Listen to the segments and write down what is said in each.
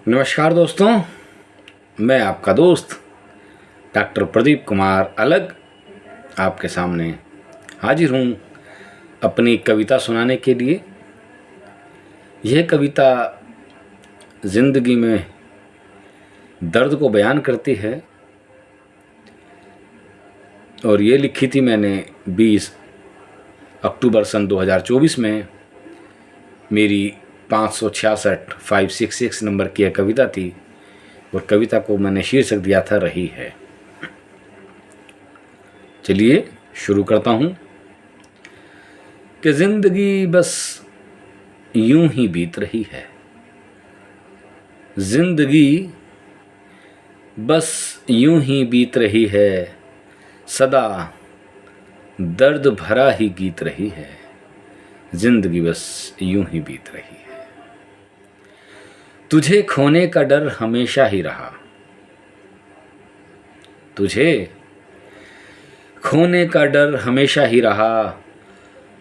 नमस्कार दोस्तों, मैं आपका दोस्त डॉक्टर प्रदीप कुमार अलग आपके सामने हाजिर हूँ अपनी कविता सुनाने के लिए। यह कविता ज़िंदगी में दर्द को बयान करती है और ये लिखी थी मैंने 20 अक्टूबर सन 2024 में। मेरी 566 नंबर की यह कविता थी और कविता को मैंने शीर्षक दिया था रही है। चलिए शुरू करता हूँ कि ज़िंदगी बस यूं ही बीत रही है, ज़िंदगी बस यूं ही बीत रही है, सदा दर्द भरा ही गीत रही है, ज़िंदगी बस यूं ही बीत रही है। तुझे खोने का डर हमेशा ही रहा, तुझे खोने का डर हमेशा ही रहा,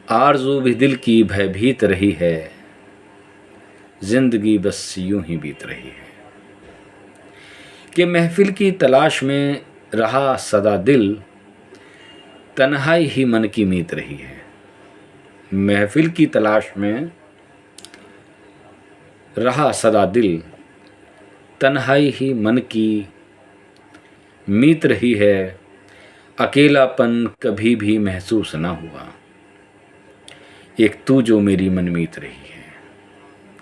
आरज़ू भी दिल की भयभीत रही है, ज़िंदगी बस यूं ही बीत रही है। कि महफिल की तलाश में रहा सदा दिल, तन्हाई ही मन की मीत रही है। महफिल की तलाश में रहा सदा दिल, तन्हाई ही मन की मीत रही है, अकेलापन कभी भी महसूस ना हुआ, एक तू जो मेरी मनमीत रही है।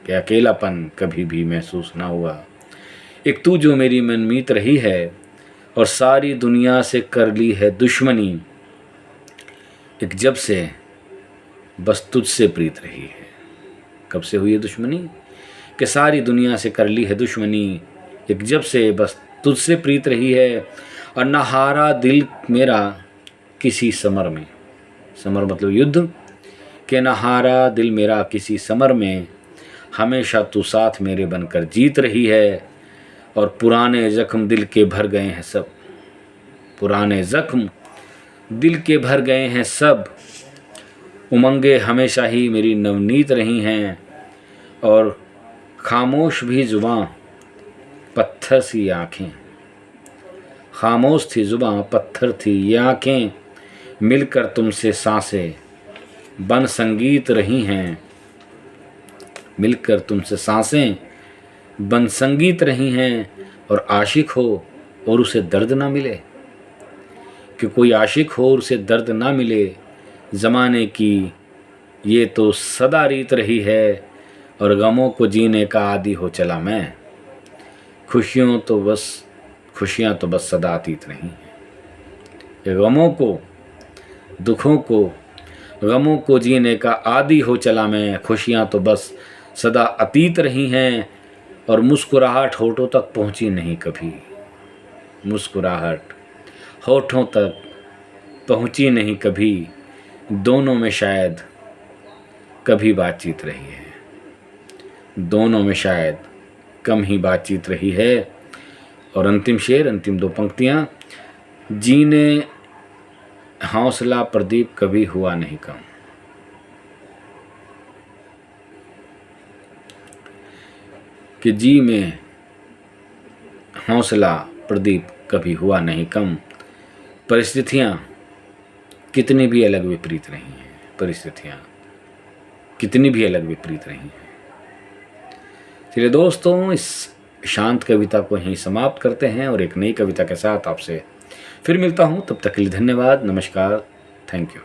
कि अकेलापन कभी भी महसूस ना हुआ, एक तू जो मेरी मनमीत रही है, और सारी दुनिया से कर ली है दुश्मनी, एक जब से बस तुझसे प्रीत रही है। कब से हुई है दुश्मनी? कि सारी दुनिया से कर ली है दुश्मनी, एक जब से बस तुझसे प्रीत रही है, और न हारा दिल मेरा किसी समर में, समर मतलब युद्ध, कि न हारा दिल मेरा किसी समर में, हमेशा तू साथ मेरे बनकर जीत रही है, और पुराने ज़ख्म दिल के भर गए हैं सब, पुराने ज़ख्म दिल के भर गए हैं सब, उमंगे हमेशा ही मेरी नवनीत रही हैं, और खामोश भी ज़ुबां पत्थर सी आँखें, खामोश थी ज़ुबां पत्थर थी ये आँखें, मिलकर तुमसे सांसें बन संगीत रही हैं, मिलकर तुमसे सांसें बन संगीत रही हैं। और आशिक हो और उसे दर्द ना मिले, कि कोई आशिक हो और उसे दर्द ना मिले, ज़माने की ये तो सदा रीत रही है, और गमों को जीने का आदी हो चला मैं, खुशियाँ तो बस सदा अतीत नहीं है। गमों को दुखों को गमों को जीने का आदी हो चला मैं, खुशियाँ तो बस सदा अतीत रही हैं, और मुस्कुराहट होठों तक पहुँची नहीं कभी, मुस्कुराहट होठों तक पहुँची नहीं कभी, दोनों में शायद कभी बातचीत रही है, दोनों में शायद कम ही बातचीत रही है। और अंतिम शेर, अंतिम दो पंक्तियाँ, जीने हौसला प्रदीप कभी हुआ नहीं कम, कि जी में हौसला प्रदीप कभी हुआ नहीं कम, परिस्थितियाँ कितनी भी अलग विपरीत रही हैं, परिस्थितियाँ कितनी भी अलग विपरीत रही हैं। चलिए दोस्तों, इस शांत कविता को यहीं समाप्त करते हैं और एक नई कविता के साथ आपसे फिर मिलता हूँ। तब तक के लिए धन्यवाद, नमस्कार, थैंक यू।